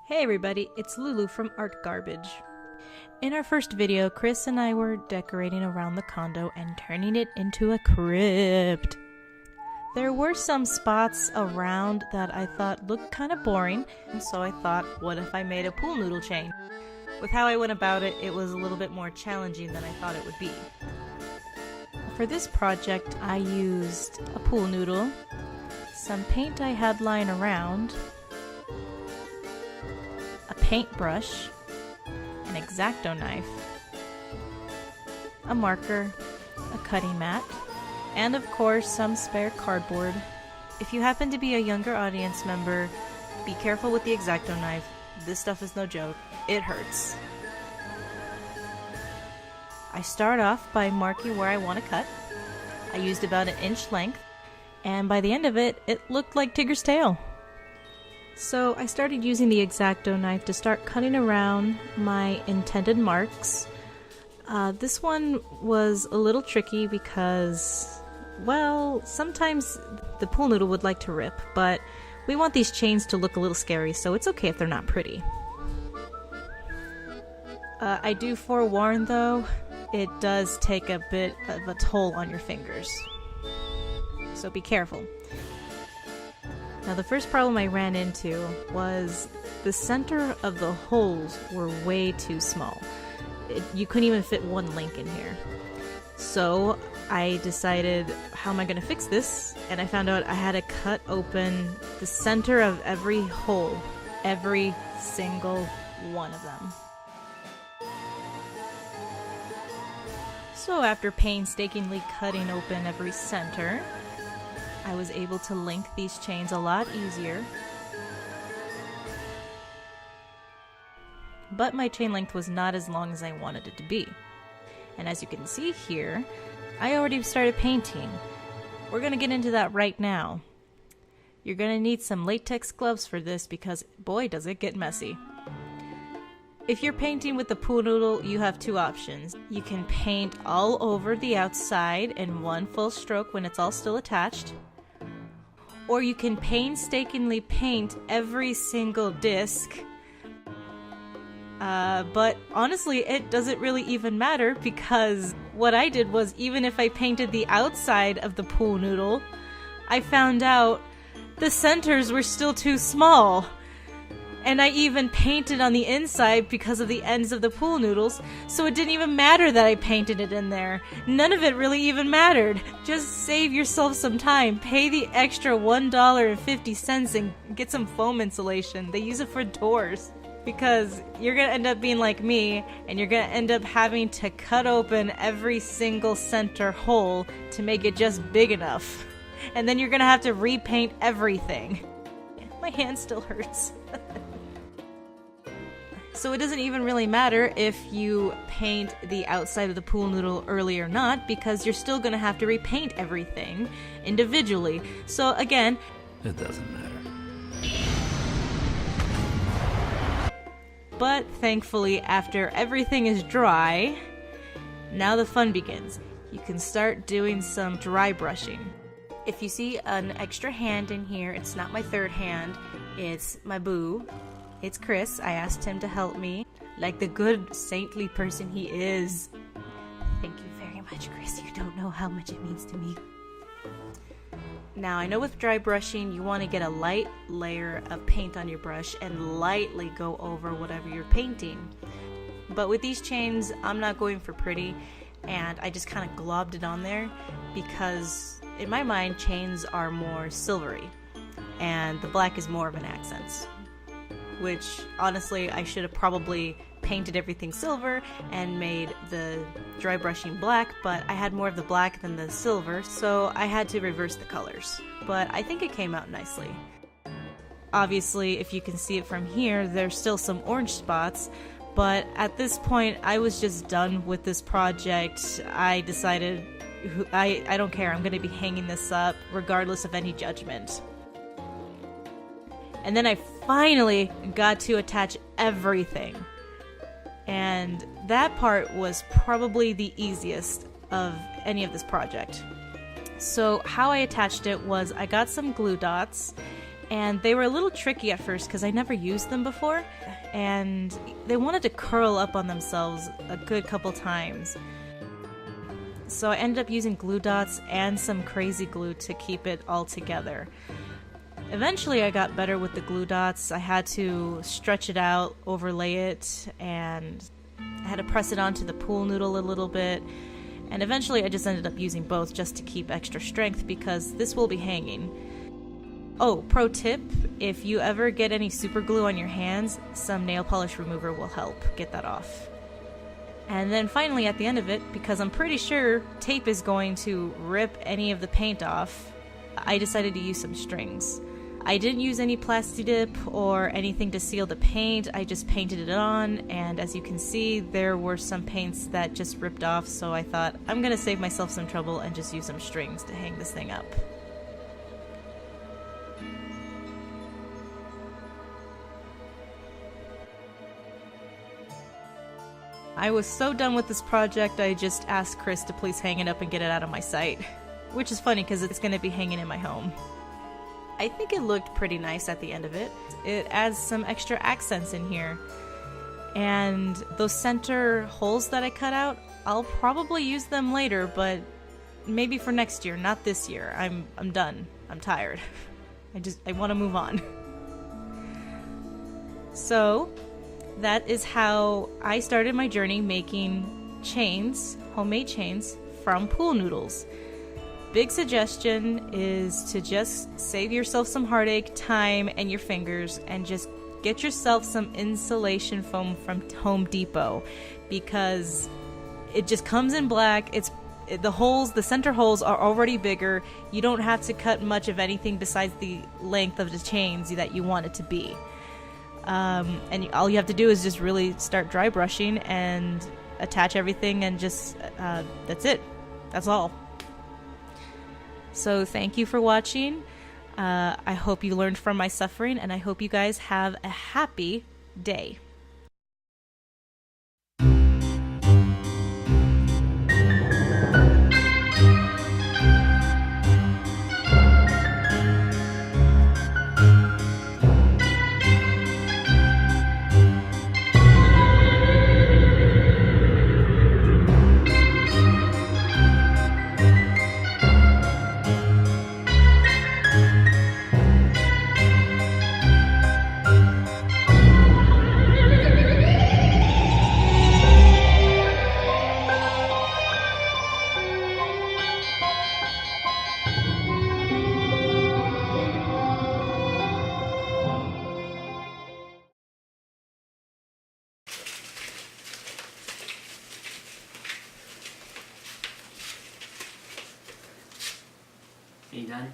Hey everybody, it's Lulu from Art Garbage. In our first video, Chris and I were decorating around the condo and turning it into a crypt. There were some spots around that I thought looked kind of boring, and so I thought, what if I made a pool noodle chain? With how I went about it, it was a little bit more challenging than I thought it would be. For this project, I used a pool noodle, some paint I had lying around, a paintbrush, an X-Acto knife, a marker, a cutting mat, and of course some spare cardboard. If you happen to be a younger audience member, be careful with the X-Acto knife. This stuff is no joke. It hurts. I start off by marking where I want to cut. I used about an inch length, and by the end of it, it looked like Tigger's tail. So I started using the X-Acto knife to start cutting around my intended marks. This one was a little tricky because, well, sometimes the pool noodle would like to rip, but we want these chains to look a little scary, so it's okay if they're not pretty. I do forewarn though, it does take a bit of a toll on your fingers, so be careful. Now the first problem I ran into was the center of the holes were way too small. You couldn't even fit one link in here. So I decided, how am I going to fix this? And I found out I had to cut open the center of every hole, every single one of them. So after painstakingly cutting open every center, I was able to link these chains a lot easier. But my chain length was not as long as I wanted it to be. And as you can see here, I already started painting. We're going to get into that right now. You're going to need some latex gloves for this because boy does it get messy. If you're painting with the pool noodle, you have two options. You can paint all over the outside in one full stroke when it's all still attached, or you can painstakingly paint every single disc. But honestly, it doesn't really even matter because what I did was, even if I painted the outside of the pool noodle, I found out the centers were still too small. And I even painted on the inside because of the ends of the pool noodles, so it didn't even matter that I painted it in there. None of it really even mattered. Just save yourself some time. Pay the extra $1.50 and get some foam insulation. They use it for doors. Because you're gonna end up being like me, and you're gonna end up having to cut open every single center hole to make it just big enough. And then you're gonna have to repaint everything. My hand still hurts. So it doesn't even really matter if you paint the outside of the pool noodle early or not, because you're still going to have to repaint everything individually. So again, it doesn't matter. But thankfully, after everything is dry, now the fun begins. You can start doing some dry brushing. If you see an extra hand in here, it's not my third hand, it's my boo. It's Chris. I asked him to help me, like the good saintly person he is. Thank you very much, Chris. You don't know how much it means to me. Now, I know with dry brushing, you want to get a light layer of paint on your brush and lightly go over whatever you're painting. But with these chains, I'm not going for pretty, and I just kind of globbed it on there because, in my mind, chains are more silvery, and the black is more of an accent. Which, honestly, I should have probably painted everything silver and made the dry brushing black, but I had more of the black than the silver, so I had to reverse the colors. But I think it came out nicely. Obviously, if you can see it from here, there's still some orange spots, but at this point, I was just done with this project. I decided, I don't care, I'm going to be hanging this up regardless of any judgment. And then I finally got to attach everything. And that part was probably the easiest of any of this project. So how I attached it was I got some glue dots And they were a little tricky at first because I never used them before, and they wanted to curl up on themselves a good couple times. So I ended up using glue dots and some crazy glue to keep it all together. Eventually I got better with the glue dots. I had to stretch it out, overlay it, and I had to press it onto the pool noodle a little bit. And eventually I just ended up using both just to keep extra strength because this will be hanging. Oh, pro tip, if you ever get any super glue on your hands, some nail polish remover will help get that off. And then finally at the end of it, because I'm pretty sure tape is going to rip any of the paint off, I decided to use some strings. I didn't use any Plasti-Dip or anything to seal the paint, I just painted it on, and as you can see, there were some paints that just ripped off, so I thought, I'm gonna save myself some trouble and just use some strings to hang this thing up. I was so done with this project, I just asked Chris to please hang it up and get it out of my sight. Which is funny because it's going to be hanging in my home. I think it looked pretty nice at the end of it. It adds some extra accents in here. And those center holes that I cut out, I'll probably use them later, but maybe for next year, not this year. I'm done. I'm tired. I want to move on. So that is how I started my journey making chains, homemade chains, from pool noodles. Big suggestion is to just save yourself some heartache, time, and your fingers, and just get yourself some insulation foam from Home Depot, because it just comes in black. The center holes are already bigger. You don't have to cut much of anything besides the length of the chains that you want it to be. And all you have to do is just really start dry brushing and attach everything, and just that's it. That's all. So thank you for watching. I hope you learned from my suffering, and I hope you guys have a happy day. Are you done?